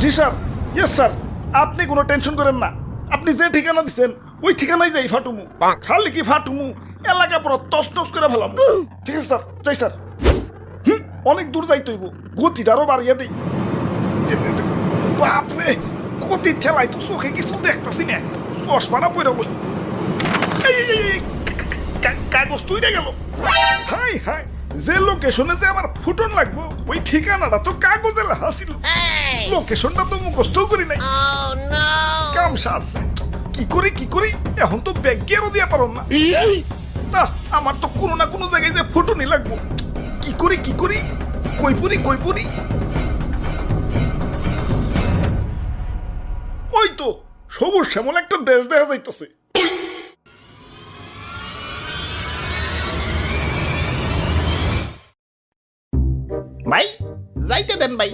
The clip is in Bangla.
জি স্যার, ইয়েস স্যার, আপনি কোনো টেনশন করেন না। আপনি যে ঠিকানা দিচ্ছেন ওই ঠিকানায় যাই ফাটুমু। খালি কি ফাটুমু, এলাকা পুরো তছনছ করে ফেলাম। ঠিক আছে স্যার, যাই স্যার। অনেক দূর যাইতে হইব, গতিটা আরো বাড়িয়ে দিই। বাপরে, গতির ঠেলাই তো চোখে কিছু দেখতেছি না, চশমাটা পইরা বই। কাগজ তুইটা গেল। হাই হাই, যে লোকেশনে যে আমার ফুটন লাগবো ওই ঠিকানাটা তো কাগজে লেখা ছিল। লোকেশনটা তো মুখস্থ করি নাই। কাম সারছে, কি করি এখন তো ব্যাগ গিয়ারও দিয়া পারো না। না, আমার তো কোনো না কোনো জায়গায় যে ফুটনই লাগবো। কি করি কই পুরি। ওই তো সবুজ শ্যামল একটা দেশ দেখা যাইতেছে। ভাই যাইতে দেন ভাই।